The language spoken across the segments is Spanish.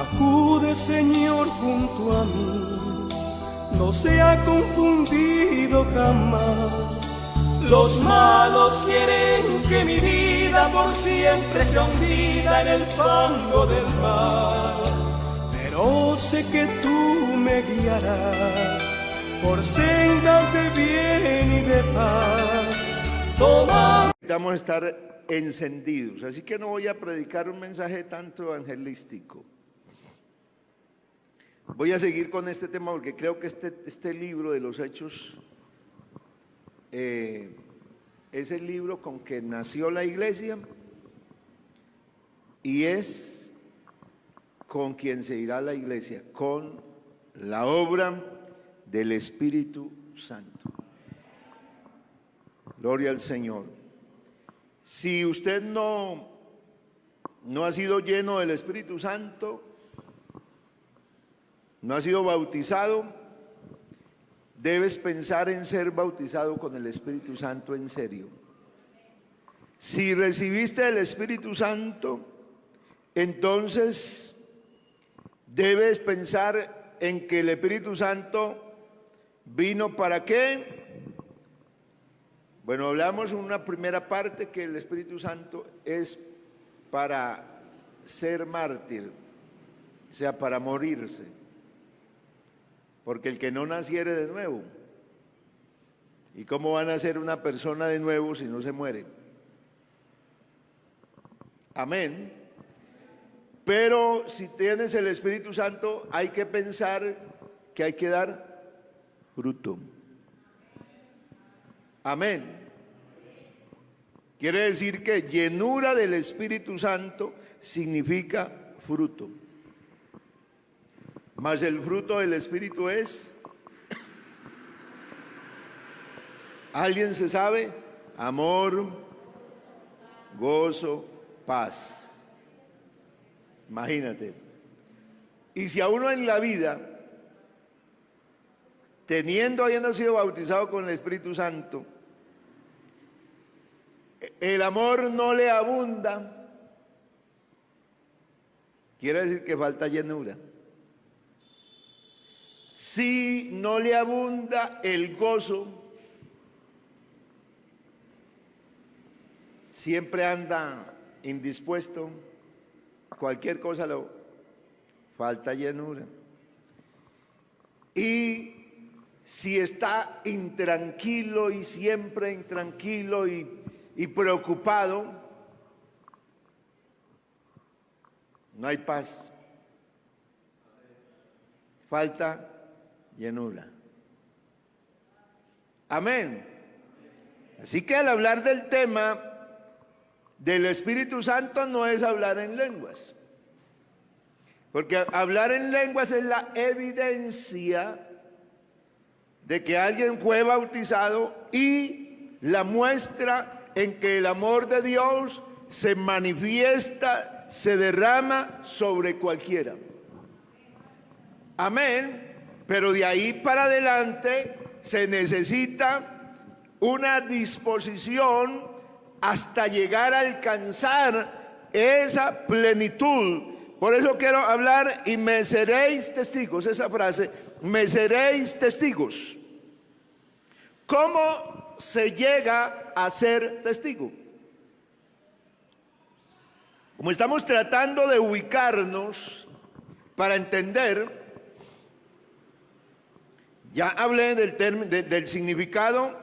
Acude, Señor, junto a mí, no se ha confundido jamás. Los malos quieren que mi vida por siempre se hundida en el fango del mar, pero sé que tú me guiarás por sendas de bien y de paz. Toma. Necesitamos estar encendidos, así que no voy a predicar un mensaje tanto evangelístico. Voy a seguir con este tema porque creo que este libro de los Hechos es el libro con que nació la iglesia y es con quien se irá la iglesia, con la obra del Espíritu Santo. Gloria al Señor. Si usted no ha sido lleno del Espíritu Santo, no ha sido bautizado, debes pensar en ser bautizado con el Espíritu Santo en serio. Si recibiste el Espíritu Santo, entonces debes pensar en que el Espíritu Santo vino ¿para qué? Bueno, hablamos en una primera parte que el Espíritu Santo es para ser mártir, o sea, para morirse. Porque el que no naciere de nuevo, ¿y cómo va a nacer una persona de nuevo si no se muere? Amén. Pero si tienes el Espíritu Santo, hay que pensar que hay que dar fruto. Amén. Quiere decir que llenura del Espíritu Santo significa fruto. Mas el fruto del Espíritu es, ¿alguien se sabe? Amor, gozo, paz. Imagínate. Y si a uno en la vida, habiendo sido bautizado con el Espíritu Santo, el amor no le abunda, quiere decir que falta llenura. Si no le abunda el gozo, siempre anda indispuesto, cualquier cosa le falta llenura. Y si está intranquilo y siempre intranquilo y preocupado, no hay paz, falta llenura. Amén. Así que al hablar del tema del Espíritu Santo no es hablar en lenguas, porque hablar en lenguas es la evidencia de que alguien fue bautizado y la muestra en que el amor de Dios se manifiesta, se derrama sobre cualquiera. Amén. Pero de ahí para adelante se necesita una disposición hasta llegar a alcanzar esa plenitud. Por eso quiero hablar y me seréis testigos, esa frase, me seréis testigos. ¿Cómo se llega a ser testigo? Como estamos tratando de ubicarnos para entender, ya hablé del significado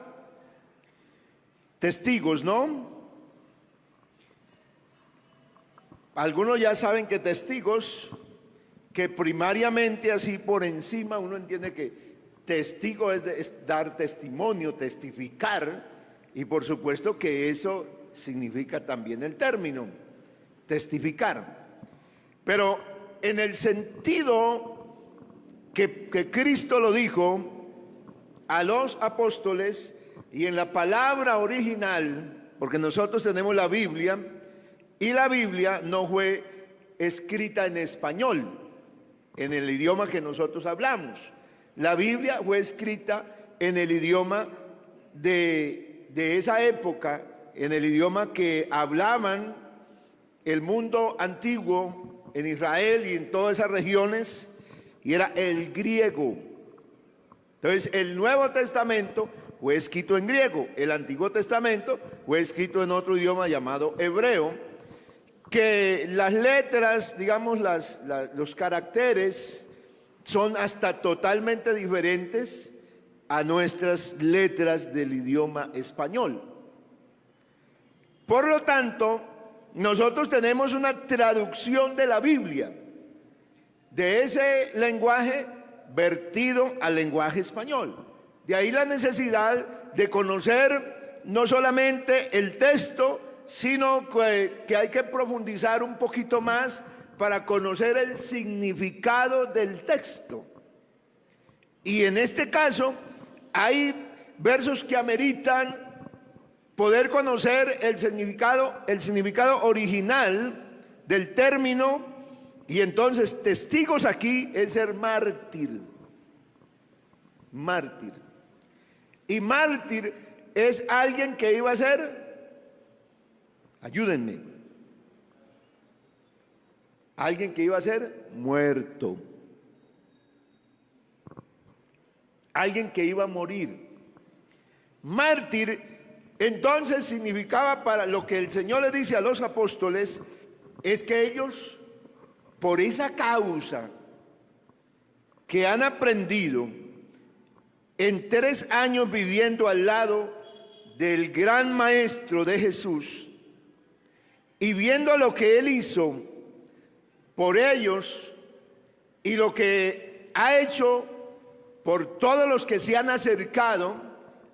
testigos, ¿no? Algunos ya saben que testigos, que primariamente así por encima uno entiende que testigo es dar testimonio, testificar, y por supuesto que eso significa también el término, testificar. Pero en el sentido que Cristo lo dijo a los apóstoles y en la palabra original, porque nosotros tenemos la Biblia y la Biblia no fue escrita en español, en el idioma que nosotros hablamos. La Biblia fue escrita en el idioma de esa época, en el idioma que hablaban el mundo antiguo, en Israel y en todas esas regiones, y era el griego. Entonces, el Nuevo Testamento fue escrito en griego, el Antiguo Testamento fue escrito en otro idioma llamado hebreo, que las letras, digamos, los caracteres son hasta totalmente diferentes a nuestras letras del idioma español. Por lo tanto, nosotros tenemos una traducción de la Biblia, de ese lenguaje vertido al lenguaje español. De ahí la necesidad de conocer no solamente el texto, sino que hay que profundizar un poquito más para conocer el significado del texto. Y en este caso, hay versos que ameritan poder conocer el significado original del término, y entonces testigos aquí es ser mártir. Mártir. Y mártir es alguien que iba a ser, ayúdenme, alguien que iba a ser muerto. Alguien que iba a morir. Mártir entonces significaba, para lo que el Señor le dice a los apóstoles, es que ellos, por esa causa que han aprendido en 3 años viviendo al lado del gran maestro de Jesús y viendo lo que él hizo por ellos y lo que ha hecho por todos los que se han acercado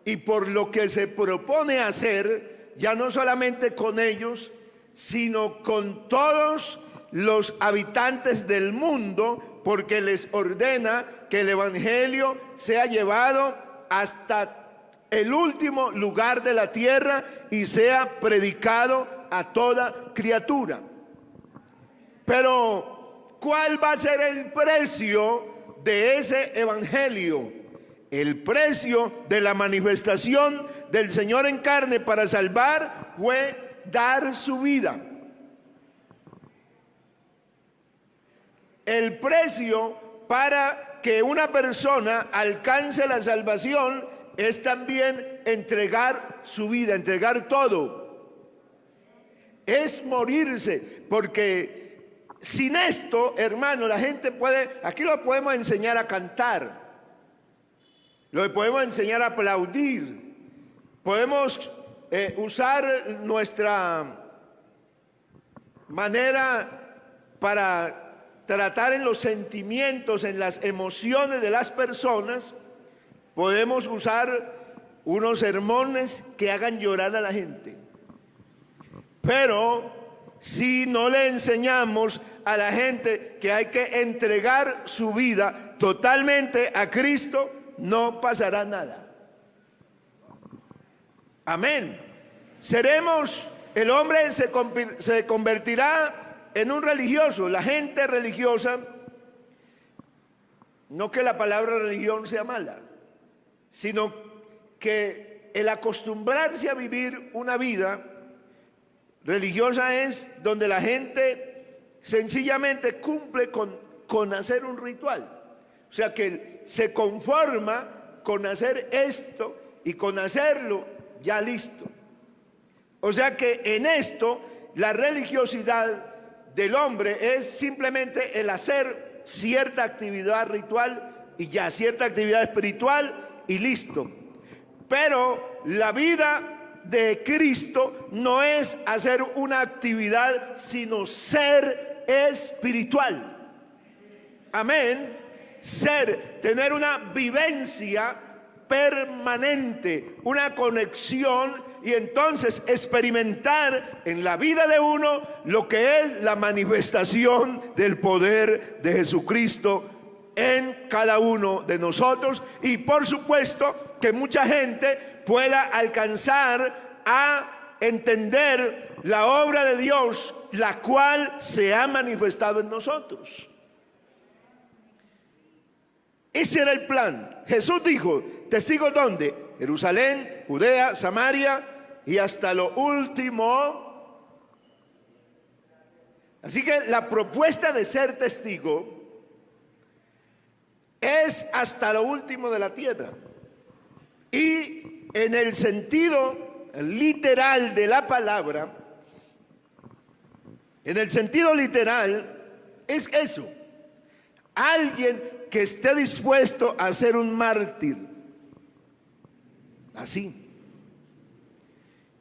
y por lo que se propone hacer, ya no solamente con ellos, sino con todos los habitantes del mundo, porque les ordena que el evangelio sea llevado hasta el último lugar de la tierra y sea predicado a toda criatura. Pero, ¿cuál va a ser el precio de ese evangelio? El precio de la manifestación del Señor en carne para salvar fue dar su vida. El precio para que una persona alcance la salvación es también entregar su vida, entregar todo. Es morirse, porque sin esto, hermano, la gente puede, aquí lo podemos enseñar a cantar, lo podemos enseñar a aplaudir, podemos usar nuestra manera para tratar en los sentimientos, en las emociones de las personas. Podemos usar unos sermones que hagan llorar a la gente, pero si no le enseñamos a la gente que hay que entregar su vida totalmente a Cristo, no pasará nada. Amén. El hombre se convertirá en un religioso. La gente religiosa, no que la palabra religión sea mala, sino que el acostumbrarse a vivir una vida religiosa es donde la gente sencillamente cumple con hacer un ritual. O sea que se conforma con hacer esto y con hacerlo ya listo. O sea que en esto la religiosidad del hombre es simplemente el hacer cierta actividad ritual y ya, cierta actividad espiritual y listo. Pero la vida de Cristo no es hacer una actividad, sino ser espiritual. Amén. Tener una vivencia permanente, una conexión, y entonces experimentar en la vida de uno lo que es la manifestación del poder de Jesucristo en cada uno de nosotros, y por supuesto que mucha gente pueda alcanzar a entender la obra de Dios, la cual se ha manifestado en nosotros. Ese era el plan. Jesús dijo, ¿testigos dónde? Jerusalén, Judea, Samaria y hasta lo último Así que la propuesta de ser testigo es hasta lo último de la tierra. Y en el sentido literal de la palabra, en el sentido literal, es eso. Alguien que esté dispuesto a ser un mártir. Así.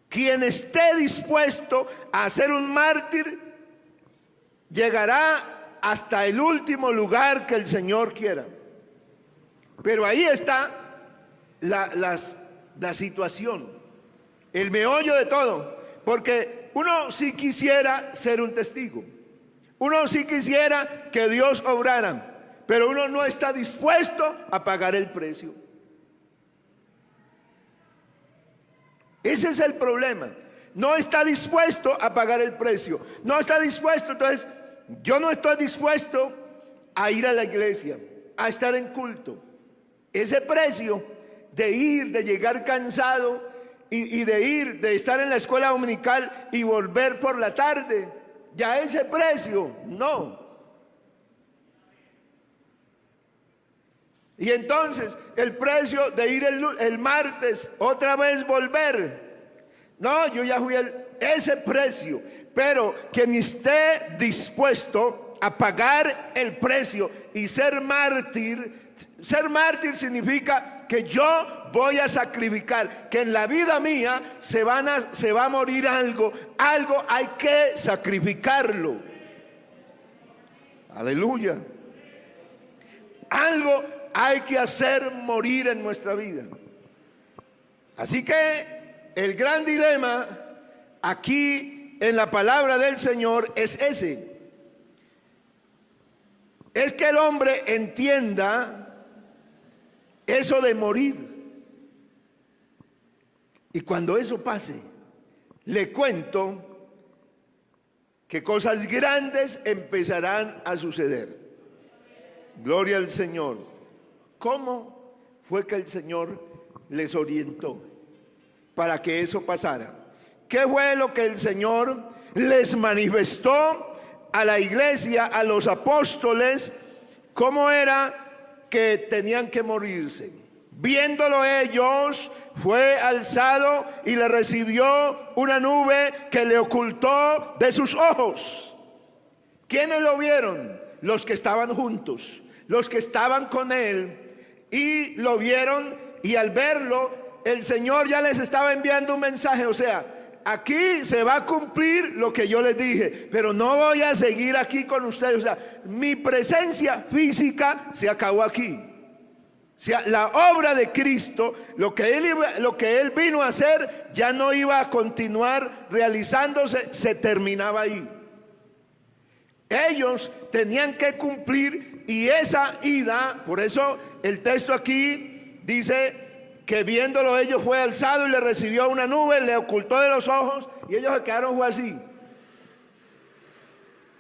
Quien esté dispuesto a ser un mártir llegará hasta el último lugar que el Señor quiera. Pero ahí está la situación, el meollo de todo. Porque uno sí quisiera ser un testigo, uno sí quisiera que Dios obrara, pero uno no está dispuesto a pagar el precio. Ese es el problema. No está dispuesto a pagar el precio. No está dispuesto. Entonces, yo no estoy dispuesto a ir a la iglesia, a estar en culto. Ese precio de ir, de llegar cansado y de estar en la escuela dominical y volver por la tarde, ya ese precio, no. Y entonces el precio de ir el martes, otra vez volver. No, yo ya fui ese precio. Pero quien esté dispuesto a pagar el precio y ser mártir significa que yo voy a sacrificar, que en la vida mía se va a morir algo hay que sacrificarlo. Aleluya. Algo hay que hacer morir en nuestra vida. Así que el gran dilema aquí en la palabra del Señor es ese. Es que el hombre entienda eso de morir. Y cuando eso pase, le cuento que cosas grandes empezarán a suceder. Gloria al Señor. ¿Cómo fue que el Señor les orientó para que eso pasara? ¿Qué fue lo que el Señor les manifestó a la iglesia, a los apóstoles? ¿Cómo era que tenían que morirse? Viéndolo ellos, fue alzado y le recibió una nube que le ocultó de sus ojos. ¿Quiénes lo vieron? Los que estaban juntos, los que estaban con él, y lo vieron, y al verlo el Señor ya les estaba enviando un mensaje. O sea, aquí se va a cumplir lo que yo les dije, pero no voy a seguir aquí con ustedes. O sea, mi presencia física se acabó aquí. O sea, la obra de Cristo, lo que él vino a hacer, ya no iba a continuar realizándose, se terminaba ahí. Ellos tenían que cumplir, y esa ida, por eso el texto aquí dice que viéndolo ellos fue alzado y le recibió una nube, le ocultó de los ojos, y ellos se quedaron así,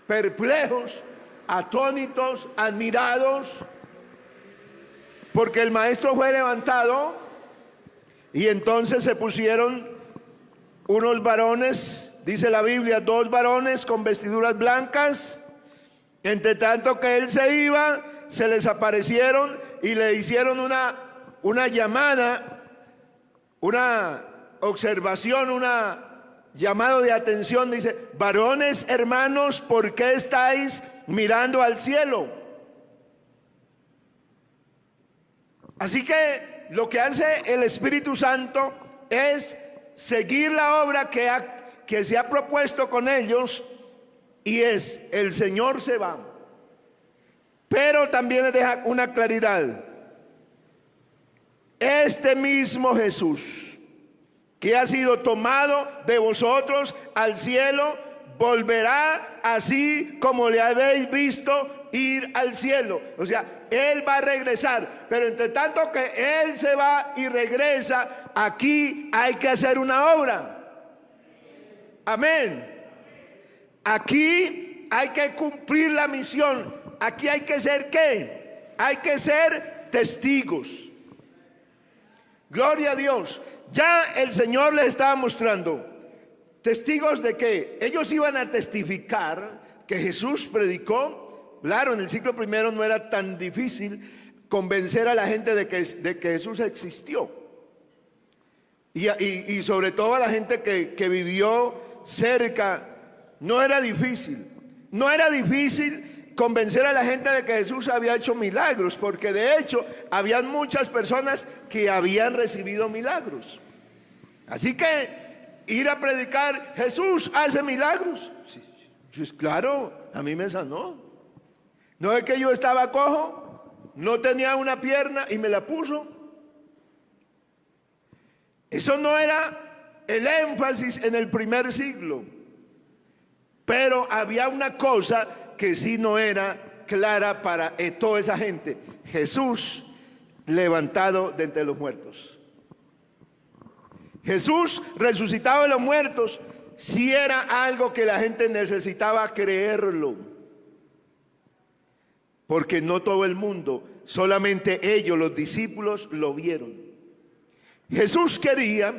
perplejos, atónitos, admirados, porque el maestro fue levantado. Y entonces se pusieron unos varones, dice la Biblia, 2 varones con vestiduras blancas. Entre tanto que él se iba, se les aparecieron y le hicieron una llamada, una observación, una llamado de atención. Dice: varones hermanos, ¿por qué estáis mirando al cielo? Así que lo que hace el Espíritu Santo es seguir la obra que se ha propuesto con ellos, y es: el Señor se va, pero también les deja una claridad. Este mismo Jesús que ha sido tomado de vosotros al cielo, volverá así como le habéis visto ir al cielo. O sea, Él va a regresar, pero entre tanto que Él se va y regresa, aquí hay que hacer una obra. Amén. Aquí hay que cumplir la misión. Aquí hay que ser ¿qué? Hay que ser testigos. Gloria a Dios. Ya el Señor les estaba mostrando. ¿Testigos de qué? Ellos iban a testificar que Jesús predicó, claro, en el siglo I no era tan difícil convencer a la gente de que Jesús existió. Y sobre todo a la gente que vivió cerca, no era difícil. No era difícil convencer a la gente de que Jesús había hecho milagros, porque de hecho habían muchas personas que habían recibido milagros. Así que ir a predicar, Jesús hace milagros. Pues claro, a mí me sanó. No es que yo estaba cojo, no tenía una pierna y me la puso. Eso no era el énfasis en el primer siglo. Pero había una cosa que sí no era clara para toda esa gente: Jesús levantado de entre los muertos. Jesús resucitado de los muertos sí era algo que la gente necesitaba creerlo, porque no todo el mundo, solamente ellos, los discípulos, lo vieron. Jesús quería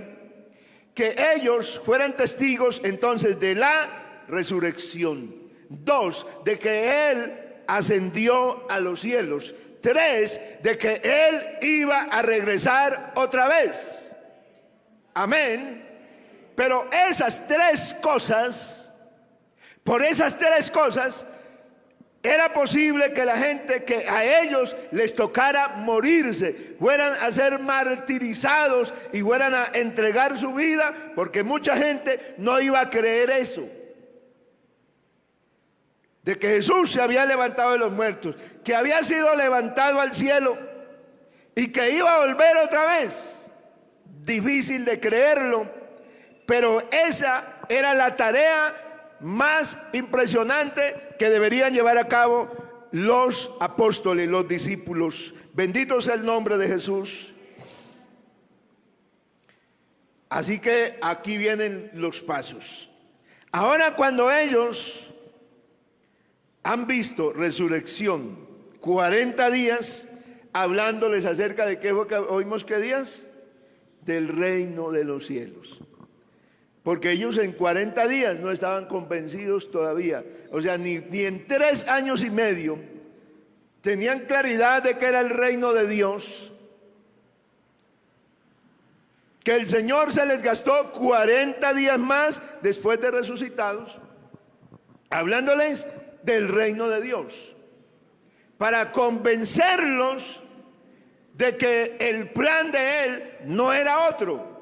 que ellos fueran testigos entonces de la resurrección. 2, de que Él ascendió a los cielos. 3, de que Él iba a regresar otra vez. Amén. Pero esas 3 cosas, por esas 3 cosas, era posible que la gente, que a ellos les tocara morirse, fueran a ser martirizados y fueran a entregar su vida, porque mucha gente no iba a creer eso. De que Jesús se había levantado de los muertos, que había sido levantado al cielo y que iba a volver otra vez. Difícil de creerlo, pero esa era la tarea más impresionante que deberían llevar a cabo los apóstoles, los discípulos. Bendito sea el nombre de Jesús. Así que aquí vienen los pasos. Ahora, cuando ellos han visto resurrección, 40 días hablándoles acerca de qué fue que oímos, ¿qué días? Del reino de los cielos. Porque ellos en 40 días no estaban convencidos todavía. O sea, ni en 3 años y medio tenían claridad de que era el reino de Dios. Que el Señor se les gastó 40 días más después de resucitados, hablándoles del reino de Dios, para convencerlos de que el plan de Él no era otro,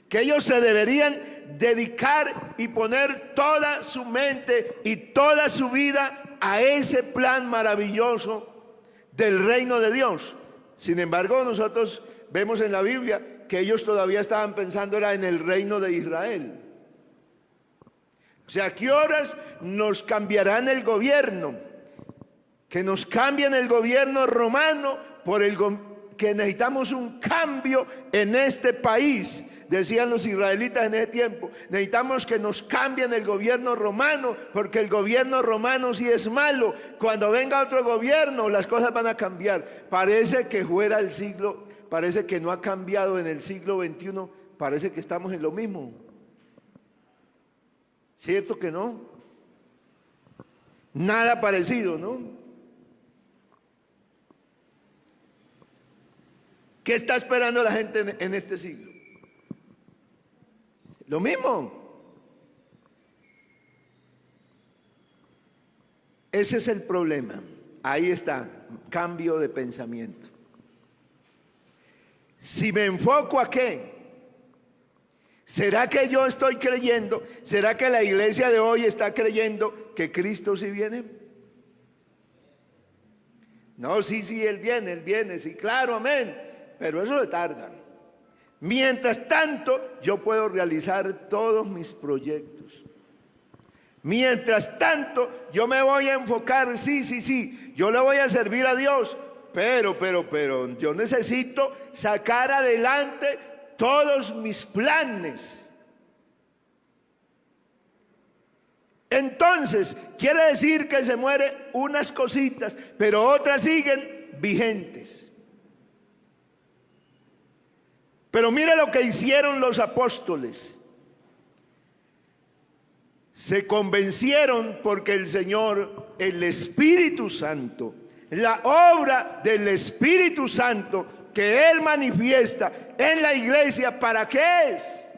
que ellos se deberían dedicar y poner toda su mente y toda su vida a ese plan maravilloso del reino de Dios. Sin embargo, nosotros vemos en la Biblia que ellos todavía estaban pensando era en el reino de Israel. O sea, ¿qué horas nos cambiarán el gobierno? Que nos cambien el gobierno romano por que necesitamos un cambio en este país. Decían los israelitas en ese tiempo: necesitamos que nos cambien el gobierno romano, porque el gobierno romano sí es malo. Cuando venga otro gobierno, las cosas van a cambiar. Parece que fuera el siglo, parece que no ha cambiado en el siglo XXI, parece que estamos en lo mismo. ¿Cierto que no? Nada parecido, ¿no? ¿Qué está esperando la gente en este siglo? Lo mismo. Ese es el problema. Ahí está, cambio de pensamiento. Si me enfoco a qué, ¿será que yo estoy creyendo? ¿Será que la iglesia de hoy está creyendo que Cristo sí viene? No, sí, Él viene, sí, claro, amén. Pero eso le tarda. Mientras tanto, yo puedo realizar todos mis proyectos. Mientras tanto, yo me voy a enfocar, sí, yo le voy a servir a Dios, pero yo necesito sacar adelante todos mis planes. Entonces, quiere decir que se mueren unas cositas, pero otras siguen vigentes. Pero mire lo que hicieron los apóstoles. se convencieron porque el Señor, el Espíritu Santo, la obra del Espíritu Santo que Él manifiesta en la iglesia, ¿para qué es?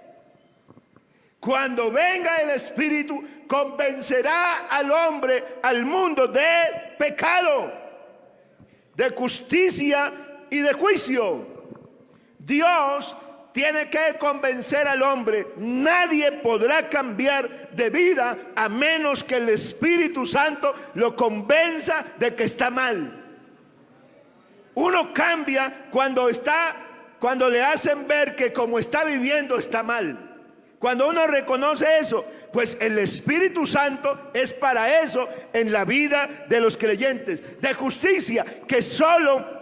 Cuando venga el Espíritu, convencerá al hombre, al mundo, de pecado, de justicia y de juicio. Dios tiene que convencer al hombre. Nadie podrá cambiar de vida a menos que el Espíritu Santo lo convenza de que está mal. Uno cambia cuando le hacen ver que como está viviendo está mal. Cuando uno reconoce eso, pues el Espíritu Santo es para eso en la vida de los creyentes. De justicia, que solo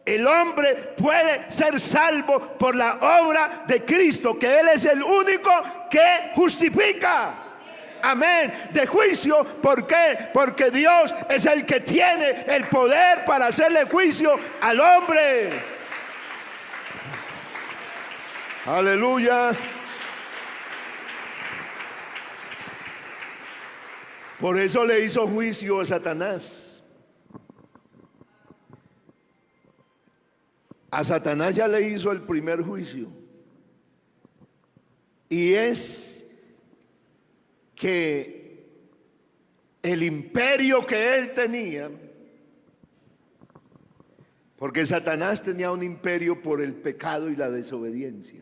el hombre puede ser salvo por la obra de Cristo, que Él es el único que justifica. Amén. De juicio, ¿por qué? Porque Dios es el que tiene el poder para hacerle juicio al hombre. Aleluya. Por eso le hizo juicio a Satanás. A Satanás ya le hizo el primer juicio. Y es que el imperio que él tenía, porque Satanás tenía un imperio por el pecado y la desobediencia,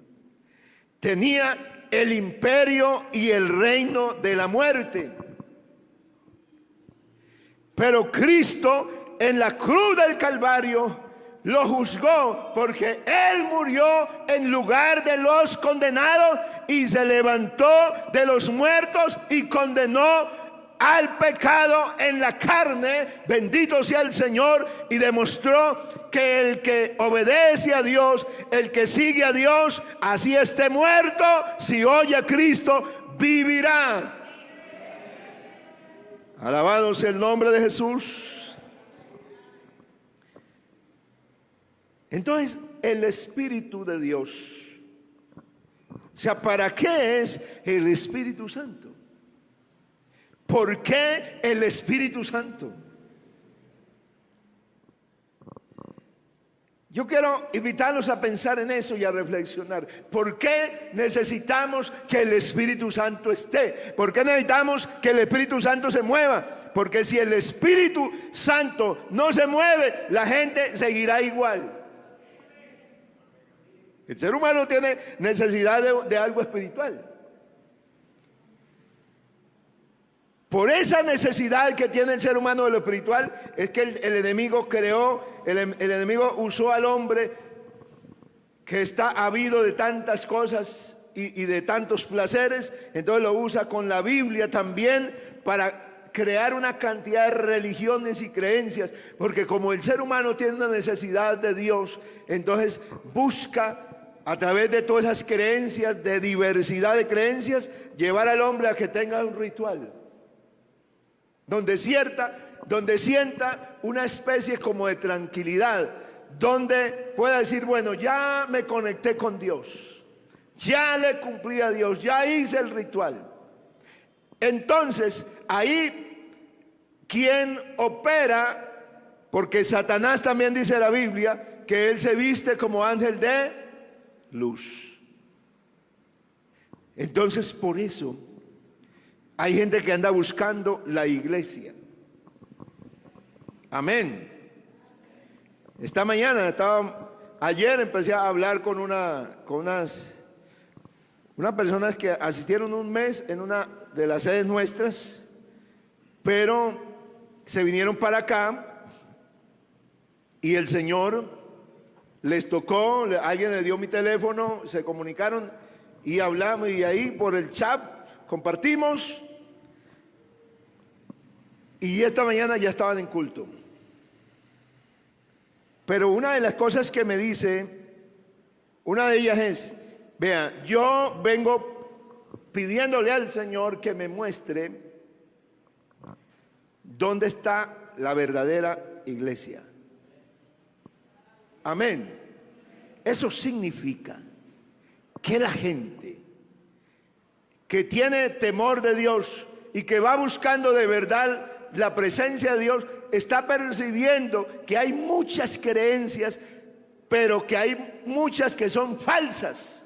tenía el imperio y el reino de la muerte. Pero Cristo en la cruz del Calvario lo juzgó, porque Él murió en lugar de los condenados y se levantó de los muertos y condenó al pecado en la carne. Bendito sea el Señor. Y demostró que el que obedece a Dios, el que sigue a Dios, así esté muerto, si oye a Cristo, vivirá. Alabado sea el nombre de Jesús. Entonces, el Espíritu de Dios, o sea, ¿para qué es el Espíritu Santo? ¿Por qué el Espíritu Santo? Yo quiero invitarlos a pensar en eso y a reflexionar. ¿Por qué necesitamos que el Espíritu Santo esté? ¿Por qué necesitamos que el Espíritu Santo se mueva? Porque si el Espíritu Santo no se mueve, la gente seguirá igual. El ser humano tiene necesidad de algo espiritual. Por esa necesidad que tiene el ser humano de lo espiritual, es que el enemigo creó, el enemigo usó al hombre que está habido de tantas cosas y de tantos placeres. Entonces lo usa con la Biblia también para crear una cantidad de religiones y creencias, porque como el ser humano tiene una necesidad de Dios, entonces busca a través de todas esas creencias, de diversidad de creencias, llevar al hombre a que tenga un ritual donde sienta una especie como de tranquilidad, donde pueda decir, bueno, ya me conecté con Dios, ya le cumplí a Dios, ya hice el ritual. Entonces ahí quien opera, porque Satanás también dice la Biblia que él se viste como ángel de luz. Entonces por eso hay gente que anda buscando la iglesia. Amén. Esta mañana ayer empecé a hablar con unas personas que asistieron un mes en una de las sedes nuestras, pero se vinieron para acá y el Señor les tocó, alguien le dio mi teléfono, se comunicaron y hablamos, y ahí por el chat compartimos. Y esta mañana ya estaban en culto. Pero una de las cosas que me dice, una de ellas es, vea, yo vengo pidiéndole al Señor que me muestre dónde está la verdadera iglesia. Amén. Eso significa que la gente que tiene temor de Dios, y que va buscando de verdad la presencia de Dios, está percibiendo que hay muchas creencias, pero que hay muchas que son falsas,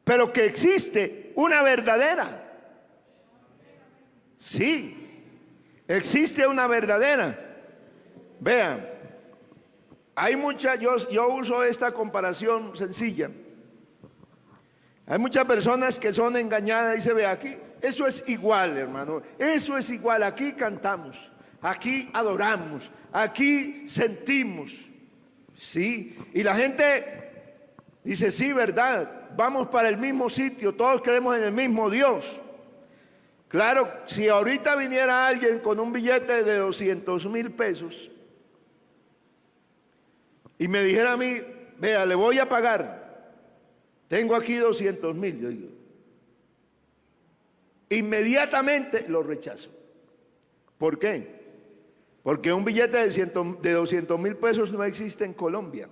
pero que existe una verdadera. Sí, existe una verdadera. Vean, hay muchas, yo uso esta comparación sencilla. Hay muchas personas que son engañadas y se ve aquí, eso es igual, hermano, eso es igual, aquí cantamos, aquí adoramos, aquí sentimos, ¿sí? Y la gente dice, sí, verdad, vamos para el mismo sitio, todos creemos en el mismo Dios. Claro, si ahorita viniera alguien con un billete de 200,000 pesos y me dijera a mí, vea, le voy a pagar, tengo aquí 200,000, yo digo, inmediatamente lo rechazo. ¿Por qué? Porque un billete de 200,000 pesos no existe en Colombia.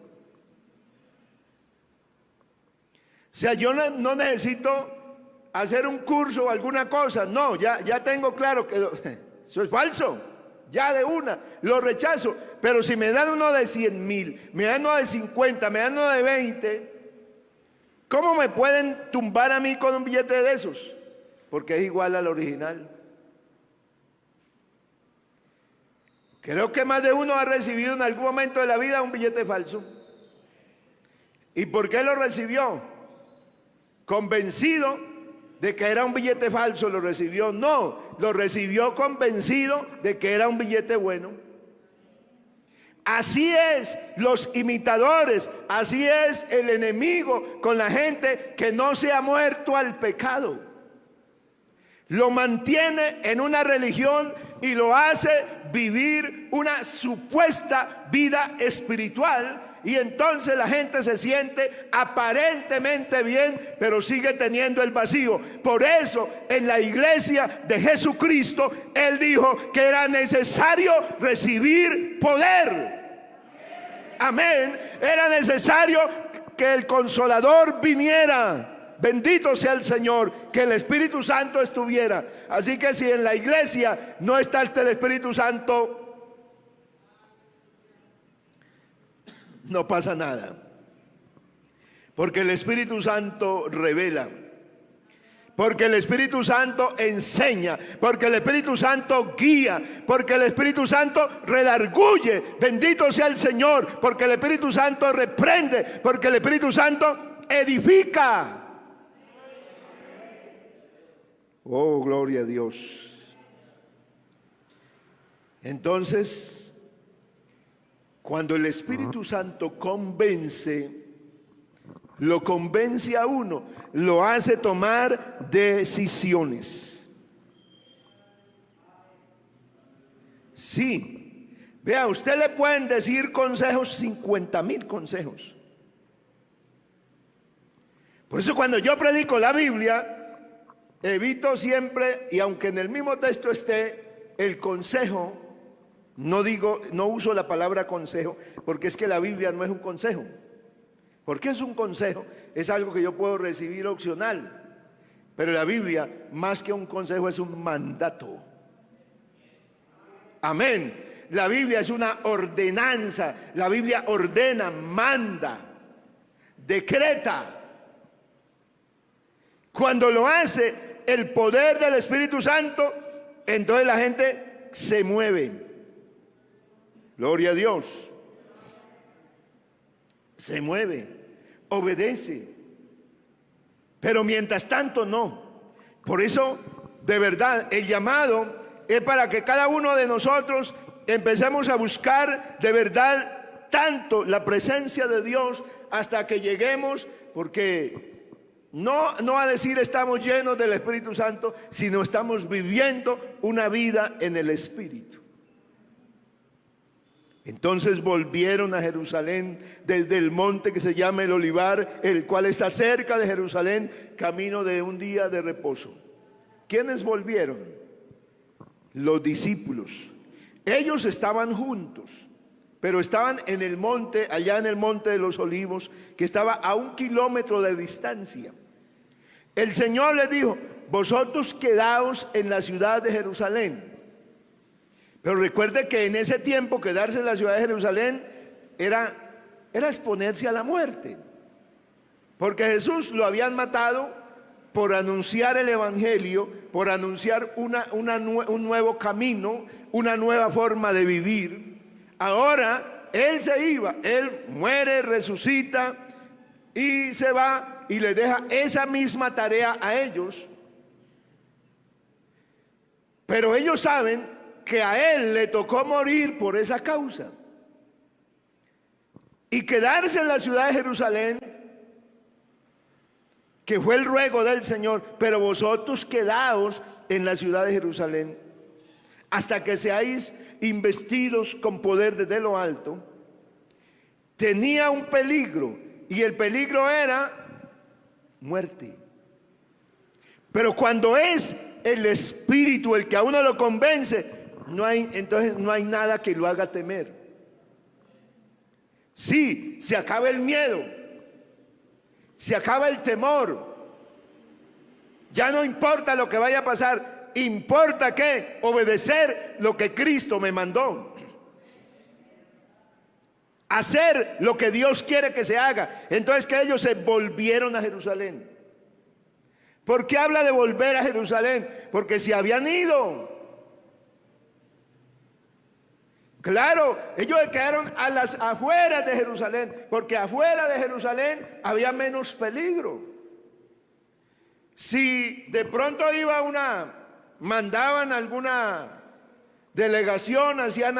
O sea, yo no necesito hacer un curso o alguna cosa, no, ya tengo claro que eso es falso, ya de una, lo rechazo. Pero si me dan uno de 100,000, me dan uno de 50, me dan uno de 20, ¿cómo me pueden tumbar a mí con un billete de esos? Porque es igual al original. Creo que más de uno ha recibido en algún momento de la vida un billete falso. ¿Y por qué lo recibió? ¿Convencido de que era un billete falso lo recibió? No, lo recibió convencido de que era un billete bueno. Así es los imitadores, así es el enemigo con la gente que no se ha muerto al pecado. Lo mantiene en una religión y lo hace vivir una supuesta vida espiritual, y entonces la gente se siente aparentemente bien, pero sigue teniendo el vacío. Por eso en la iglesia de Jesucristo Él dijo que era necesario recibir poder. Amén. Era necesario que el Consolador viniera. Bendito sea el Señor, que el Espíritu Santo estuviera. Así que si en la iglesia no está el Espíritu Santo, no pasa nada. Porque el Espíritu Santo revela, porque el Espíritu Santo enseña, porque el Espíritu Santo guía, porque el Espíritu Santo redarguye. Bendito sea el Señor, porque el Espíritu Santo reprende, porque el Espíritu Santo edifica. Oh, gloria a Dios. Entonces, cuando el Espíritu Santo convence, lo convence a uno, lo hace tomar decisiones. Sí, vea, a usted le pueden decir consejos, 50,000 consejos. Por eso cuando yo predico la Biblia, evito siempre, y aunque en el mismo texto esté el consejo, no uso la palabra consejo, porque es que la Biblia no es un consejo. ¿Por qué es un consejo? Es algo que yo puedo recibir opcional. Pero la Biblia, más que un consejo, es un mandato. Amén. La Biblia es una ordenanza. La Biblia ordena, manda, decreta. Cuando lo hace el poder del Espíritu Santo, entonces la gente se mueve. Gloria a Dios. Se mueve, obedece. Pero mientras tanto no. Por eso, de verdad, el llamado es para que cada uno de nosotros empecemos a buscar de verdad tanto la presencia de Dios hasta que lleguemos, porque no a decir estamos llenos del Espíritu Santo, sino estamos viviendo una vida en el Espíritu. Entonces volvieron a Jerusalén desde el monte que se llama el Olivar, el cual está cerca de Jerusalén, camino de un día de reposo. ¿Quiénes volvieron? Los discípulos. Ellos estaban juntos, pero estaban en el monte, allá en el monte de los Olivos, que estaba a 1 kilómetro de distancia. El Señor les dijo: vosotros quedaos en la ciudad de Jerusalén. Pero recuerde que en ese tiempo quedarse en la ciudad de Jerusalén era exponerse a la muerte, porque Jesús lo habían matado por anunciar el evangelio, por anunciar un nuevo camino, una nueva forma de vivir. Ahora Él se iba, Él muere, resucita y se va y les deja esa misma tarea a ellos. Pero ellos saben que a Él le tocó morir por esa causa y quedarse en la ciudad de Jerusalén, que fue el ruego del Señor: pero vosotros quedaos en la ciudad de Jerusalén hasta que seáis investidos con poder desde lo alto. Tenía un peligro, y el peligro era muerte. Pero cuando es el Espíritu el que a uno lo convence, entonces no hay nada que lo haga temer. Sí, se acaba el miedo, se acaba el temor. Ya no importa lo que vaya a pasar, importa que obedecer lo que Cristo me mandó, hacer lo que Dios quiere que se haga. Entonces, que ellos se volvieron a Jerusalén. ¿Por qué habla de volver a Jerusalén? Porque se habían ido. Claro, ellos se quedaron a las afueras de Jerusalén, porque afuera de Jerusalén había menos peligro. Si de pronto mandaban alguna delegación, hacían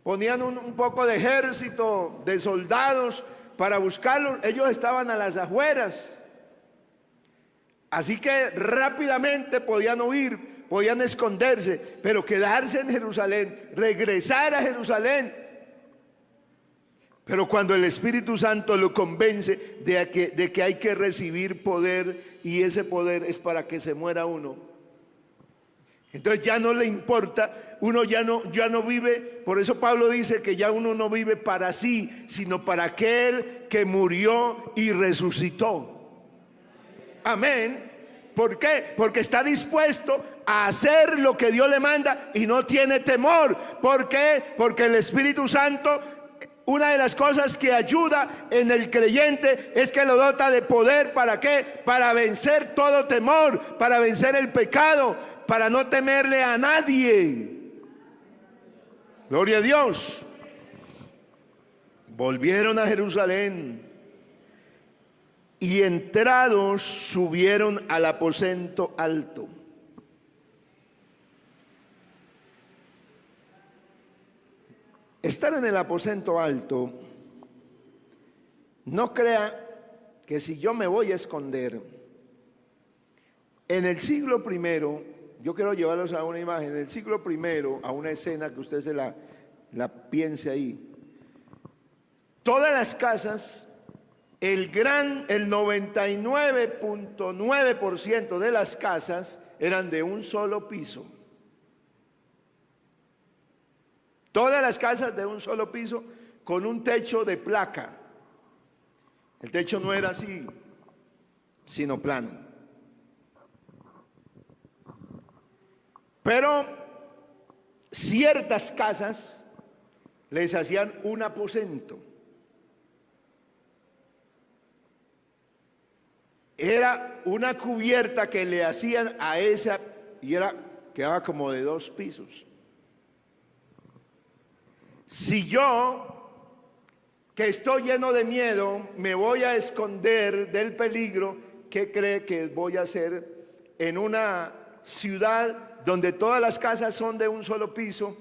ponían un poco de ejército, de soldados para buscarlos, ellos estaban a las afueras. Así que rápidamente podían huir, podían esconderse, pero quedarse en Jerusalén, regresar a Jerusalén. Pero cuando el Espíritu Santo lo convence de que hay que recibir poder, y ese poder es para que se muera uno, entonces ya no le importa, uno ya no vive. Por eso Pablo dice que ya uno no vive para sí, sino para aquel que murió y resucitó. Amén. ¿Por qué? Porque está dispuesto a hacer lo que Dios le manda y no tiene temor. ¿Por qué? Porque el Espíritu Santo, una de las cosas que ayuda en el creyente es que lo dota de poder. ¿Para qué? Para vencer todo temor, para vencer el pecado, para no temerle a nadie. Gloria a Dios. Volvieron a Jerusalén y entrados subieron al aposento alto. Estar en el aposento alto, no crea que si yo me voy a esconder. En el siglo primero, yo quiero llevarlos a una imagen, en el siglo primero, a una escena que usted se la piense ahí. Todas las casas, el 99.9% de las casas eran de un solo piso. Todas las casas de un solo piso, con un techo de placa. El techo no era así, sino plano. Pero ciertas casas les hacían un aposento. Era una cubierta que le hacían a esa, y quedaba como de 2 pisos. Si yo, que estoy lleno de miedo, me voy a esconder del peligro, ¿qué cree que voy a hacer en una ciudad donde todas las casas son de un solo piso?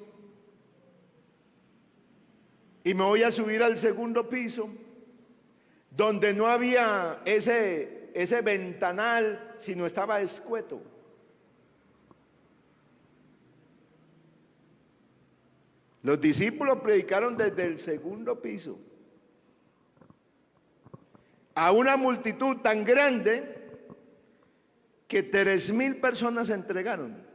Y me voy a subir al segundo piso, donde no había ese ventanal, sino estaba escueto. Los discípulos predicaron desde el segundo piso a una multitud tan grande que 3,000 personas se entregaron.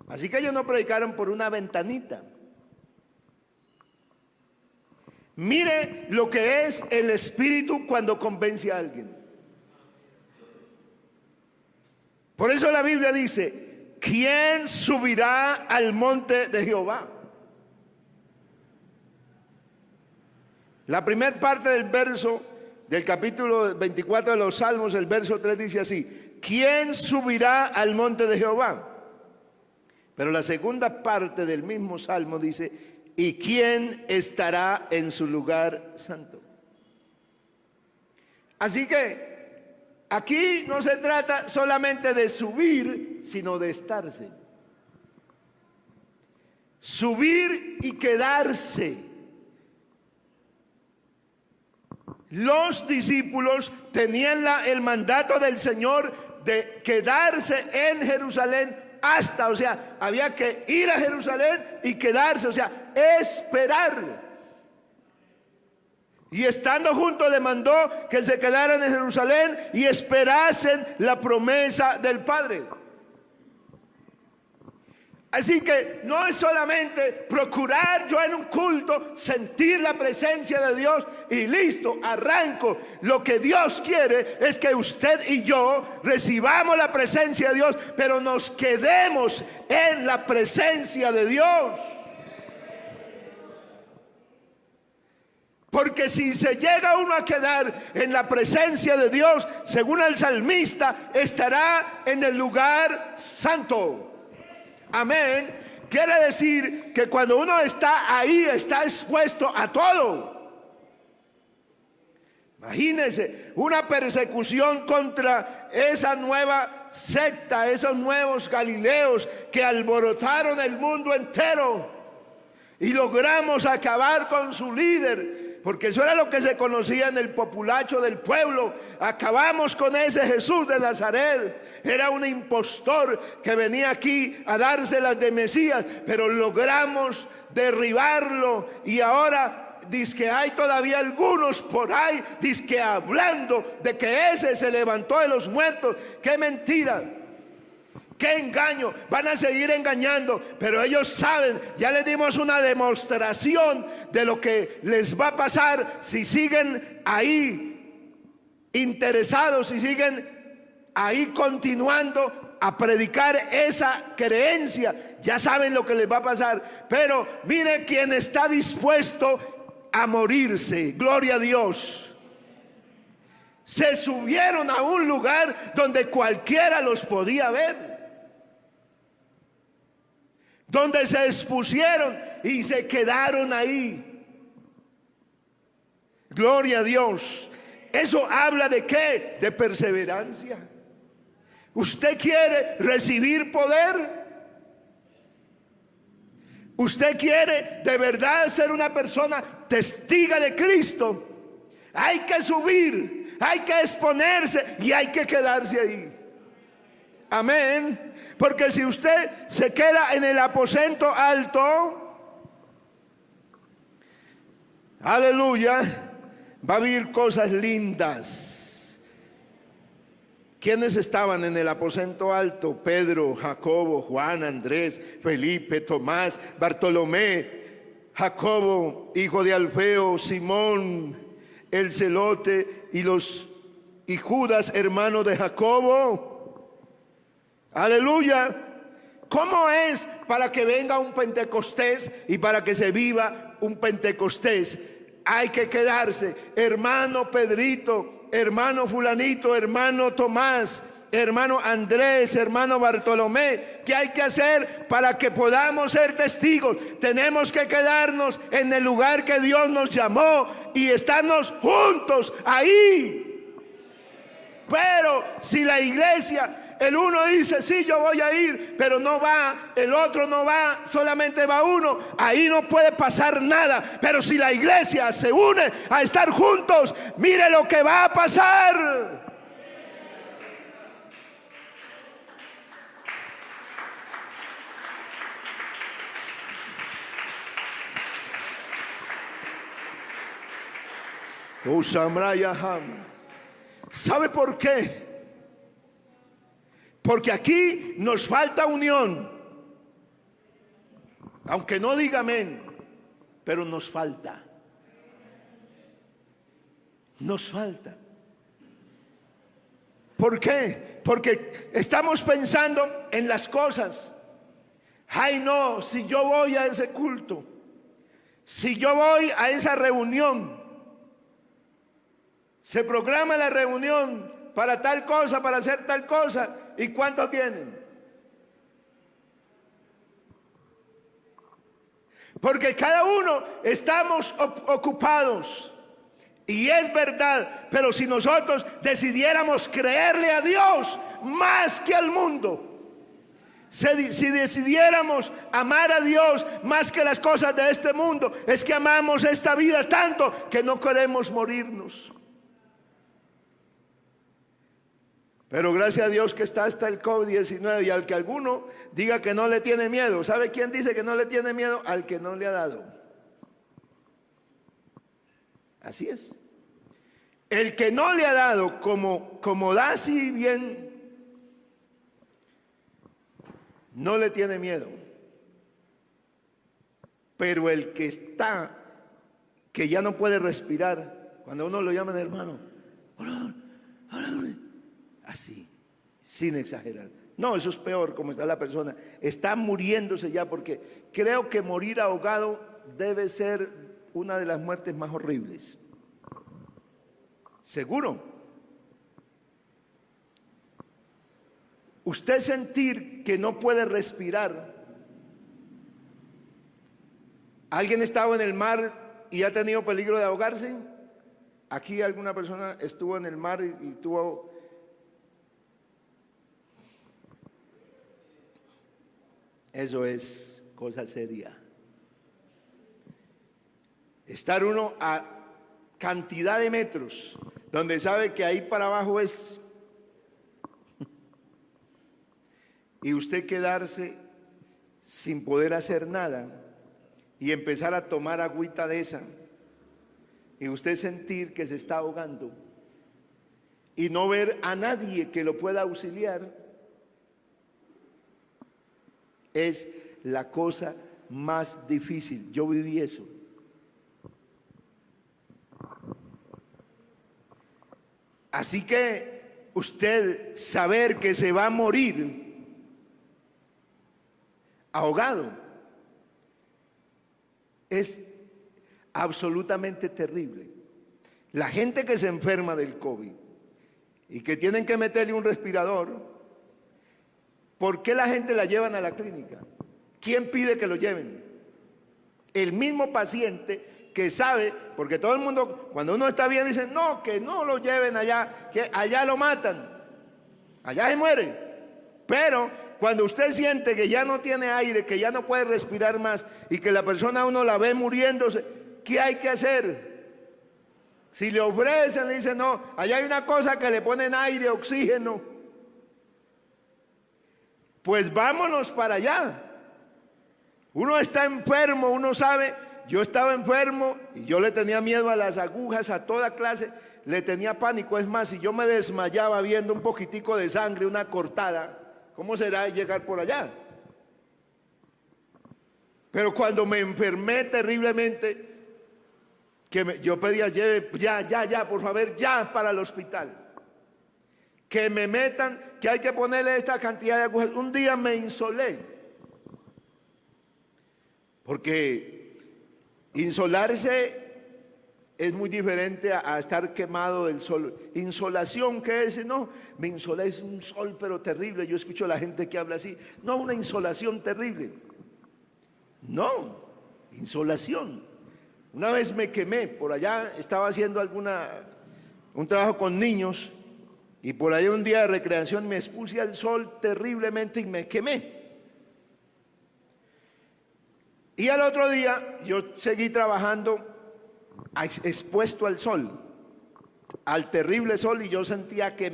Así que ellos no predicaron por una ventanita. Mire lo que es el Espíritu cuando convence a alguien. Por eso la Biblia dice: ¿quién subirá al monte de Jehová? La primera parte del verso del capítulo 24 de los Salmos, el verso 3 dice así: ¿quién subirá al monte de Jehová? Pero la segunda parte del mismo Salmo dice: ¿y quién estará en su lugar santo? Así que aquí no se trata solamente de subir, sino de estarse. Subir y quedarse. Los discípulos tenían el mandato del Señor de quedarse en Jerusalén hasta, o sea, había que ir a Jerusalén y quedarse, o sea, esperar. Y estando juntos le mandó que se quedaran en Jerusalén y esperasen la promesa del Padre. Así que no es solamente procurar yo en un culto sentir la presencia de Dios y listo, arranco. Lo que Dios quiere es que usted y yo recibamos la presencia de Dios, pero nos quedemos en la presencia de Dios. Porque si se llega uno a quedar en la presencia de Dios, según el salmista, estará en el lugar santo. Amén. Quiere decir que cuando uno está ahí, está expuesto a todo. Imagínense una persecución contra esa nueva secta, esos nuevos Galileos que alborotaron el mundo entero y logramos acabar con su líder. Porque eso era lo que se conocía en el populacho del pueblo. Acabamos con ese Jesús de Nazaret. Era un impostor que venía aquí a dárselas de Mesías, pero logramos derribarlo. Y ahora dice que hay todavía algunos por ahí, dice que hablando de que ese se levantó de los muertos. ¡Qué mentira! ¡Qué engaño! Van a seguir engañando, pero ellos saben, ya les dimos una demostración de lo que les va a pasar si siguen ahí interesados, si siguen ahí continuando a predicar esa creencia. Ya saben lo que les va a pasar, pero mire quien está dispuesto a morirse. Gloria a Dios. Se subieron a un lugar donde cualquiera los podía ver, donde se expusieron y se quedaron ahí. Gloria a Dios. Eso habla de ¿qué? De perseverancia. ¿Usted quiere recibir poder? ¿Usted quiere de verdad ser una persona testiga de Cristo? Hay que subir, hay que exponerse y hay que quedarse ahí. Amén. Porque si usted se queda en el aposento alto, aleluya, va a vivir cosas lindas. ¿Quiénes estaban en el aposento alto? Pedro, Jacobo, Juan, Andrés, Felipe, Tomás, Bartolomé, Jacobo, hijo de Alfeo, Simón, el celote y Judas, hermano de Jacobo. Aleluya. ¿Cómo es para que venga un Pentecostés y para que se viva un Pentecostés? Hay que quedarse. Hermano Pedrito, hermano fulanito, hermano Tomás, hermano Andrés, hermano Bartolomé, ¿qué hay que hacer para que podamos ser testigos? Tenemos que quedarnos en el lugar que Dios nos llamó y estarnos juntos ahí. Pero si la iglesia, el uno dice, sí, yo voy a ir, pero no va, el otro no va, solamente va uno, ahí no puede pasar nada. Pero si la iglesia se une a estar juntos, mire lo que va a pasar. ¿Sabe por qué? Porque aquí nos falta unión. Aunque no diga amén, pero nos falta. nos falta. ¿Por qué? Porque estamos pensando en las cosas. Ay, no, si yo voy a ese culto, si yo voy a esa reunión, se programa la reunión para tal cosa, para hacer tal cosa, ¿y cuántos vienen? Porque cada uno estamos ocupados. Y es verdad, pero si nosotros decidiéramos creerle a Dios más que al mundo, si decidiéramos amar a Dios más que las cosas de este mundo, es que amamos esta vida tanto que no queremos morirnos. Pero gracias a Dios que está hasta el COVID-19, y al que alguno diga que no le tiene miedo, ¿sabe quién dice que no le tiene miedo? Al que no le ha dado. Así es. El que no le ha dado, como da así bien, no le tiene miedo. Pero el que está, que ya no puede respirar, cuando uno lo llama de hermano, así, sin exagerar. No, eso es peor como está la persona. Está muriéndose ya, porque creo que morir ahogado debe ser una de las muertes más horribles. Seguro. Usted sentir que no puede respirar. ¿Alguien estaba en el mar y ha tenido peligro de ahogarse? Aquí alguna persona estuvo en el mar y tuvo... Eso es cosa seria. Estar uno a cantidad de metros, donde sabe que ahí para abajo es... Y usted quedarse sin poder hacer nada y empezar a tomar agüita de esa, y usted sentir que se está ahogando y no ver a nadie que lo pueda auxiliar, es la cosa más difícil. Yo viví eso. Así que usted saber que se va a morir ahogado es absolutamente terrible. La gente que se enferma del COVID y que tienen que meterle un respirador, ¿por qué la gente la llevan a la clínica? ¿Quién pide que lo lleven? El mismo paciente que sabe, porque todo el mundo, cuando uno está bien, dice, no, que no lo lleven allá, que allá lo matan, allá se muere. Pero cuando usted siente que ya no tiene aire, que ya no puede respirar más y que la persona uno la ve muriéndose, ¿qué hay que hacer? Si le ofrecen, dice, no, allá hay una cosa que le ponen aire, oxígeno. Pues vámonos para allá. Uno está enfermo, uno sabe, yo estaba enfermo y yo le tenía miedo a las agujas, a toda clase, le tenía pánico. Es más, si yo me desmayaba viendo un poquitico de sangre, una cortada, ¿cómo será llegar por allá? Pero cuando me enfermé terriblemente, yo pedía, lleve ya, por favor, ya para el hospital. Que me metan, que hay que ponerle esta cantidad de agujas. Un día me insolé, porque insolarse es muy diferente a estar quemado del sol. Insolación, ¿qué es? No, me insolé, es un sol pero terrible. Yo escucho a la gente que habla así. No, una insolación terrible. No, insolación. Una vez me quemé, por allá estaba haciendo un trabajo con niños, y por ahí un día de recreación me expuse al sol terriblemente y me quemé. Y al otro día yo seguí trabajando expuesto al sol, al terrible sol, y yo sentía que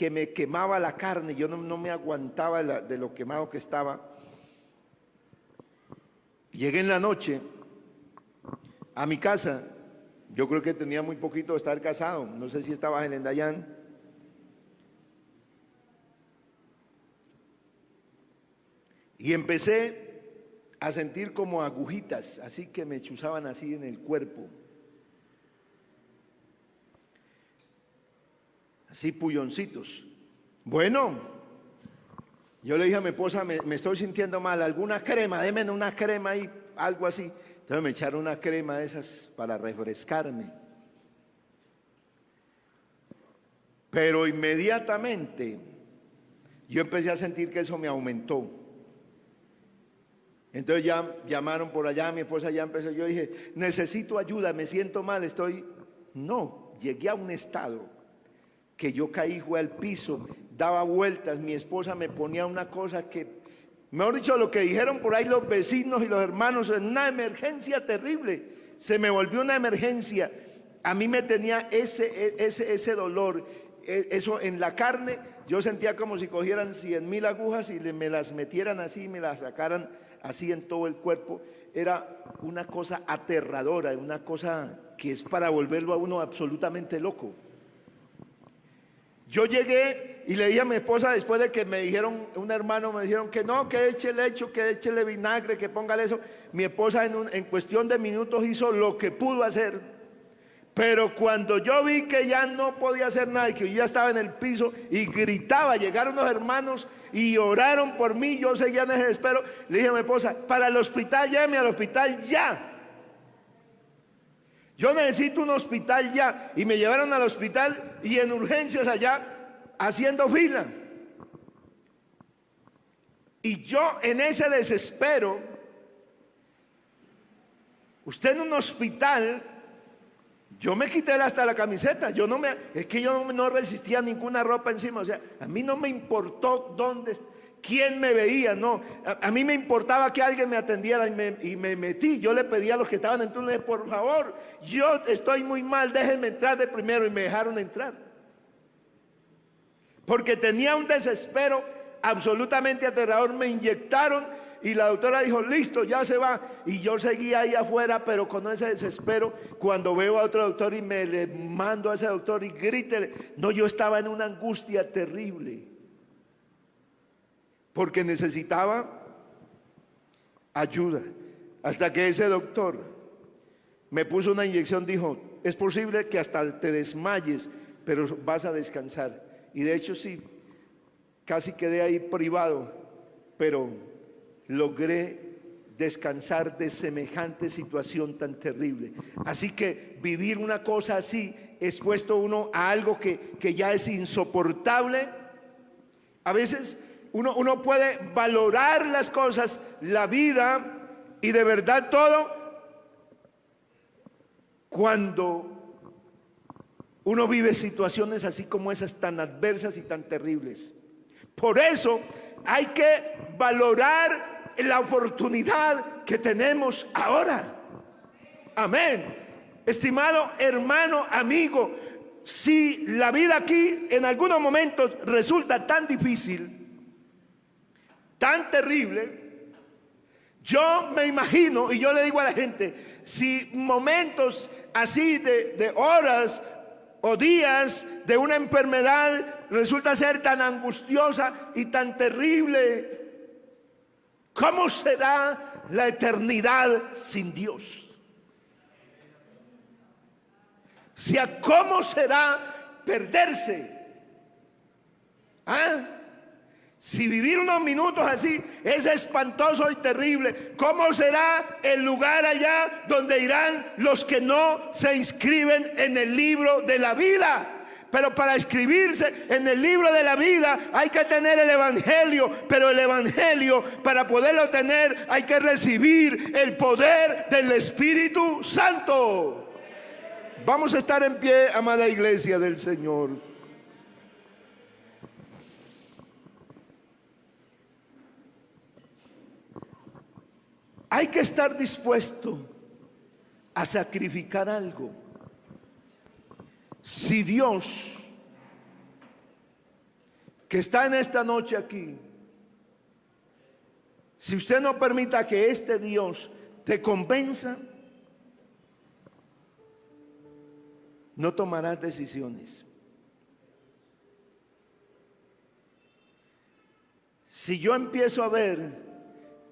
me quemaba la carne. Yo no me aguantaba de lo quemado que estaba. Llegué en la noche a mi casa. Yo creo que tenía muy poquito de estar casado, no sé si estaba en Endayán. Y empecé a sentir como agujitas, así que me chuzaban así en el cuerpo. así pulloncitos. Bueno, yo le dije a mi esposa, me estoy sintiendo mal, alguna crema, déme una crema y algo así. Entonces me echaron una crema de esas para refrescarme. Pero inmediatamente yo empecé a sentir que eso me aumentó. Entonces ya llamaron por allá, mi esposa ya empezó, yo dije, necesito ayuda, me siento mal, No, llegué a un estado que yo caí, fue al piso, daba vueltas, mi esposa me ponía una cosa que, mejor dicho, lo que dijeron por ahí los vecinos y los hermanos, una emergencia terrible, se me volvió una emergencia. A mí me tenía ese dolor, eso en la carne, yo sentía como si cogieran 100,000 agujas y me las metieran así, me las sacaran así en todo el cuerpo. Era una cosa aterradora, una cosa que es para volverlo a uno absolutamente loco. Yo llegué y le dije a mi esposa, después de que me dijeron, un hermano me dijeron que no, que échele lecho, que échele vinagre, que póngale eso. Mi esposa en cuestión de minutos hizo lo que pudo hacer. Pero cuando yo vi que ya no podía hacer nada y que yo ya estaba en el piso y gritaba, llegaron los hermanos y oraron por mí, yo seguía en ese desespero, le dije a mi esposa, para el hospital, lléveme al hospital ya. Yo necesito un hospital ya. Y me llevaron al hospital y en urgencias allá haciendo fila. Y yo en ese desespero, usted en un hospital, yo me quité hasta la camiseta, es que yo no resistía ninguna ropa encima, o sea, a mí no me importó quién me veía, no, a mí me importaba que alguien me atendiera y me metí. Yo le pedí a los que estaban en turno, por favor, yo estoy muy mal, déjenme entrar de primero, y me dejaron entrar. Porque tenía un desespero absolutamente aterrador, me inyectaron y la doctora dijo, listo, ya se va. Y yo seguía ahí afuera, pero con ese desespero, cuando veo a otro doctor y me le mando a ese doctor y grítele. No, yo estaba en una angustia terrible, porque necesitaba ayuda. Hasta que ese doctor me puso una inyección, dijo, es posible que hasta te desmayes, pero vas a descansar. Y de hecho sí, casi quedé ahí privado, pero logré descansar de semejante situación tan terrible. Así que vivir una cosa así, expuesto uno a algo que ya es insoportable, a veces uno puede valorar las cosas, la vida y de verdad todo, cuando uno vive situaciones así como esas, tan adversas y tan terribles. Por eso hay que valorar la oportunidad que tenemos ahora. Amén. Estimado hermano, amigo, si la vida aquí en algunos momentos resulta tan difícil, tan terrible, yo me imagino, y yo le digo a la gente, si momentos así de horas o días de una enfermedad resulta ser tan angustiosa y tan terrible, ¿cómo será la eternidad sin Dios? O sea, ¿cómo será perderse? ¿Ah? Si vivir unos minutos así es espantoso y terrible, ¿cómo será el lugar allá donde irán los que no se inscriben en el libro de la vida? Pero para inscribirse en el libro de la vida hay que tener el evangelio, pero el evangelio, para poderlo tener, hay que recibir el poder del Espíritu Santo. Vamos a estar en pie, amada iglesia del Señor. Hay que estar dispuesto a sacrificar algo. Si Dios, que está en esta noche aquí, si usted no permita que este Dios te convenza, no tomarás decisiones. Si yo empiezo a ver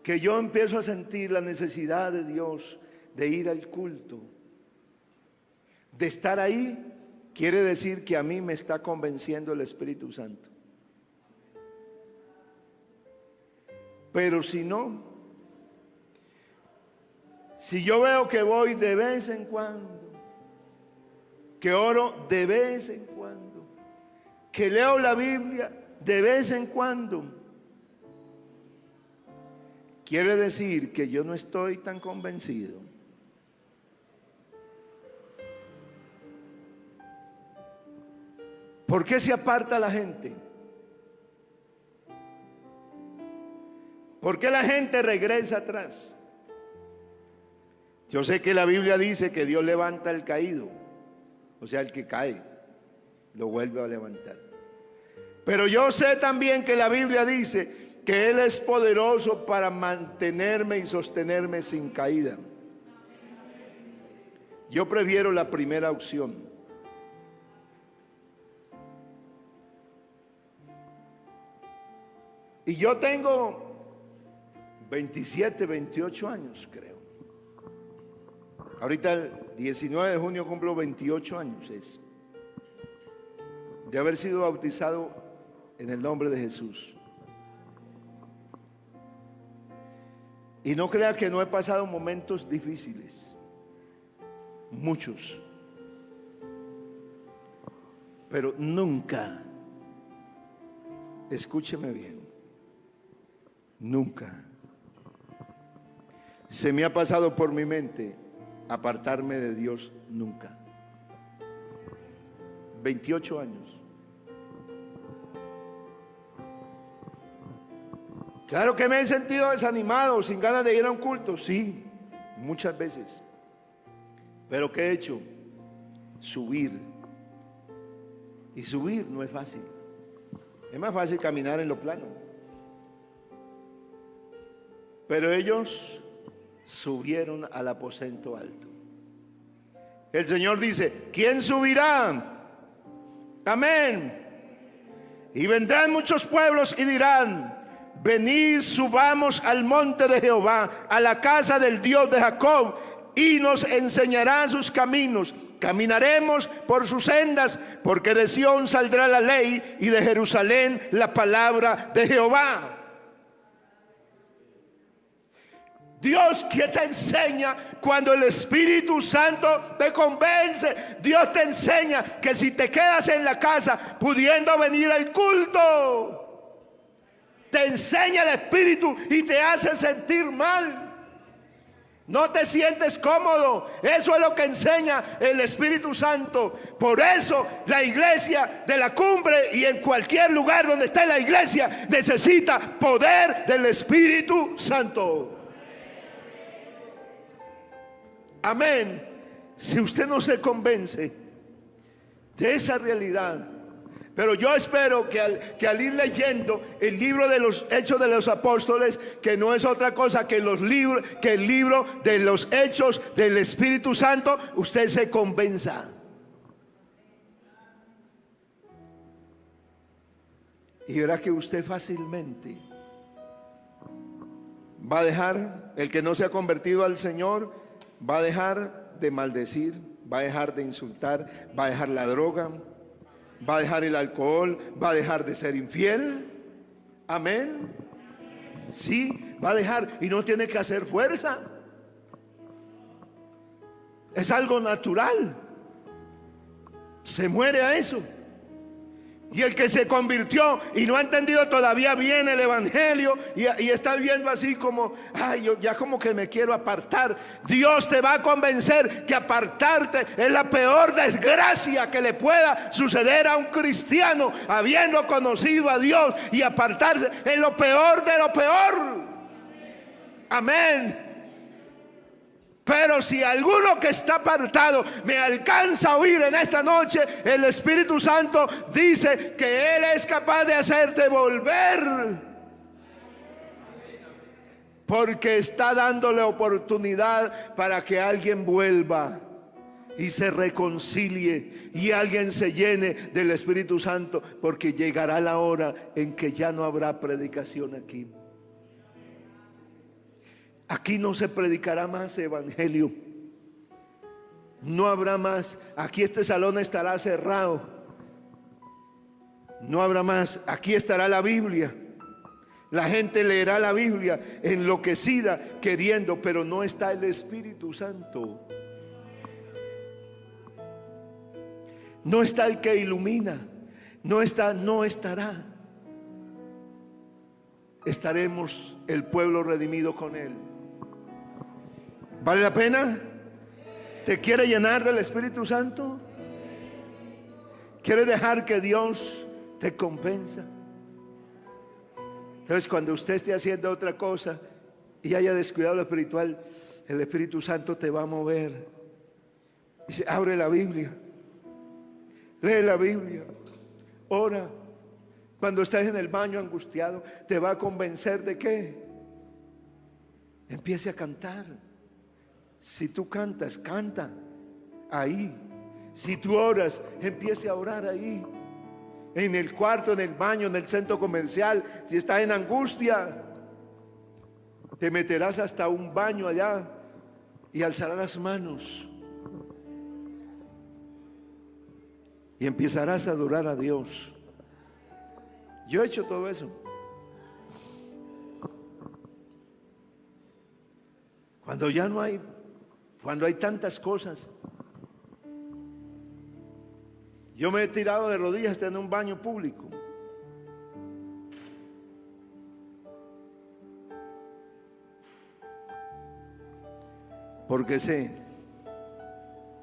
que yo empiezo a sentir la necesidad de Dios de ir al culto, de estar ahí, quiere decir que a mí me está convenciendo el Espíritu Santo. Pero si no, si yo veo que voy de vez en cuando, que oro de vez en cuando, que leo la Biblia de vez en cuando, quiere decir que yo no estoy tan convencido. ¿Por qué se aparta la gente? ¿Por qué la gente regresa atrás? Yo sé que la Biblia dice que Dios levanta al caído, o sea, el que cae, lo vuelve a levantar. Pero yo sé también que la Biblia dice que Él es poderoso para mantenerme y sostenerme sin caída. Yo prefiero la primera opción. Y yo tengo 27, 28 años, creo. Ahorita el 19 de junio cumplo 28 años de haber sido bautizado en el nombre de Jesús. Y no crea que no he pasado momentos difíciles, muchos, pero nunca, escúcheme bien, nunca se me ha pasado por mi mente apartarme de Dios, nunca. 28 años. Claro que me he sentido desanimado, sin ganas de ir a un culto, sí, muchas veces. Pero ¿qué he hecho? Subir. Y subir no es fácil. Es más fácil caminar en lo plano. Pero ellos subieron al aposento alto. El Señor dice: ¿quién subirá? Amén. Y vendrán muchos pueblos y dirán: venid, subamos al monte de Jehová, a la casa del Dios de Jacob, y nos enseñará sus caminos. Caminaremos por sus sendas, porque de Sión saldrá la ley y de Jerusalén la palabra de Jehová. Dios que te enseña cuando el Espíritu Santo te convence. Dios te enseña que si te quedas en la casa pudiendo venir al culto, te enseña el Espíritu y te hace sentir mal. No te sientes cómodo. Eso es lo que enseña el Espíritu Santo. Por eso la iglesia de la cumbre y en cualquier lugar donde esté la iglesia necesita poder del Espíritu Santo. Amén. Si usted no se convence de esa realidad, pero yo espero que al ir leyendo el libro de los Hechos de los Apóstoles, que no es otra cosa que el libro de los Hechos del Espíritu Santo, usted se convenza. Y verá que usted fácilmente va a dejar, el que no se ha convertido al Señor, va a dejar de maldecir, va a dejar de insultar, va a dejar la droga, va a dejar el alcohol, va a dejar de ser infiel. Amén. Sí, va a dejar, y no tiene que hacer fuerza. Es algo natural. Se muere a eso. Y el que se convirtió y no ha entendido todavía bien el evangelio y está viendo así como: ay, yo ya como que me quiero apartar. Dios te va a convencer que apartarte es la peor desgracia que le pueda suceder a un cristiano, habiendo conocido a Dios. Y apartarse es lo peor de lo peor. Amén. Pero si alguno que está apartado me alcanza a oír en esta noche, el Espíritu Santo dice que Él es capaz de hacerte volver, porque está dándole oportunidad para que alguien vuelva y se reconcilie y alguien se llene del Espíritu Santo, porque llegará la hora en que ya no habrá predicación aquí. Aquí no se predicará más evangelio. No habrá más. Aquí este salón estará cerrado. No habrá más. Aquí estará la Biblia. La gente leerá la Biblia enloquecida, queriendo, pero no está el Espíritu Santo. No está el que ilumina. No estará. Estaremos el pueblo redimido con Él. ¿Vale la pena? ¿Te quiere llenar del Espíritu Santo? ¿Quieres dejar que Dios te compensa? Entonces, cuando usted esté haciendo otra cosa y haya descuidado lo espiritual, el Espíritu Santo te va a mover. Dice, abre la Biblia, lee la Biblia, ora. Cuando estás en el baño angustiado, te va a convencer de qué. Empiece a cantar. Si tú cantas, canta ahí. Si tú oras, empiece a orar ahí. En el cuarto, en el baño, en el centro comercial. Si estás en angustia, te meterás hasta un baño allá y alzarás las manos y empezarás a adorar a Dios. Yo he hecho todo eso. Cuando hay tantas cosas, yo me he tirado de rodillas hasta en un baño público. Porque sé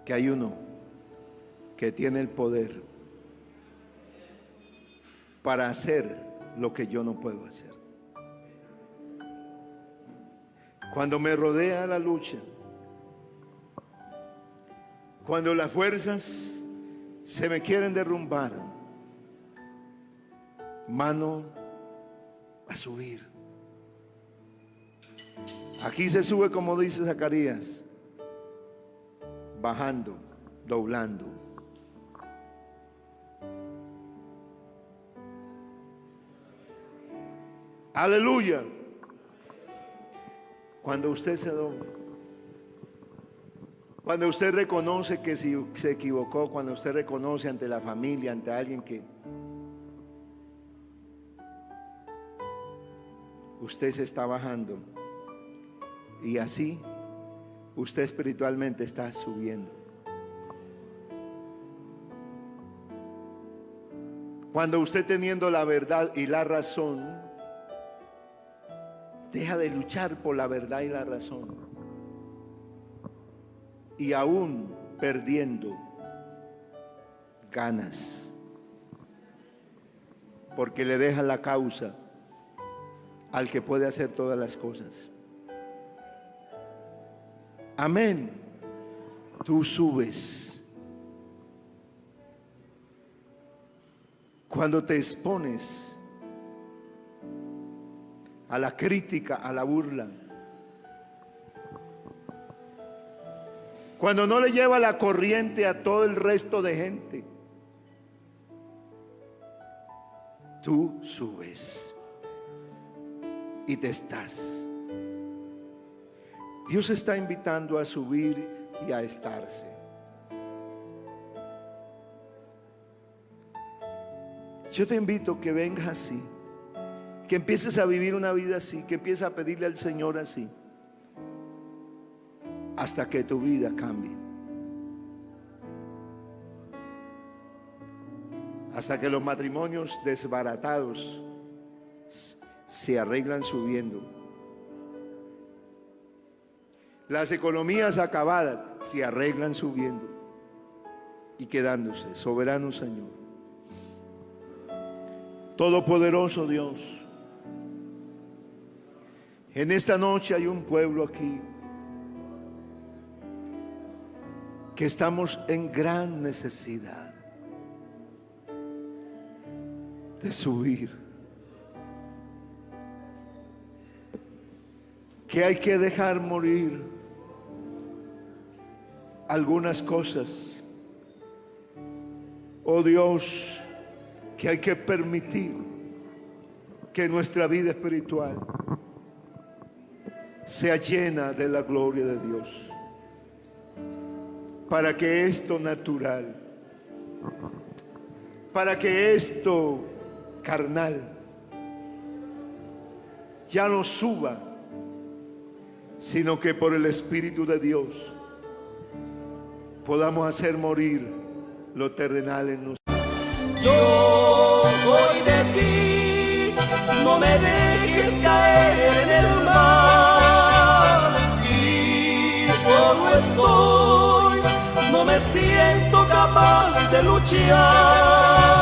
que hay uno que tiene el poder para hacer lo que yo no puedo hacer. Cuando me rodea la lucha, cuando las fuerzas se me quieren derrumbar, mano a subir. Aquí se sube, como dice Zacarías, bajando, doblando. Aleluya. Cuando usted se dobla, cuando usted reconoce que si se equivocó, cuando usted reconoce ante la familia, ante alguien que usted se está bajando, y así usted espiritualmente está subiendo. Cuando usted, teniendo la verdad y la razón, deja de luchar por la verdad y la razón, y aún perdiendo, ganas, porque le deja la causa al que puede hacer todas las cosas. Amén. Tú subes. Cuando te expones a la crítica, a la burla, cuando no le lleva la corriente a todo el resto de gente, tú subes y te estás. Dios está invitando a subir y a estarse. Yo te invito que vengas así, que empieces a vivir una vida así, que empieces a pedirle al Señor así, hasta que tu vida cambie, hasta que los matrimonios desbaratados se arreglan subiendo, las economías acabadas se arreglan subiendo y quedándose. Soberano Señor, todopoderoso Dios, en esta noche hay un pueblo aquí que estamos en gran necesidad de subir, que hay que dejar morir algunas cosas, oh Dios, que hay que permitir que nuestra vida espiritual sea llena de la gloria de Dios. para que esto natural, para que esto carnal ya no suba, sino que por el Espíritu de Dios podamos hacer morir lo terrenal en nosotros. Yo soy de ti, no me dejes caer en el mar. Si solo estoy, no me siento capaz de luchar.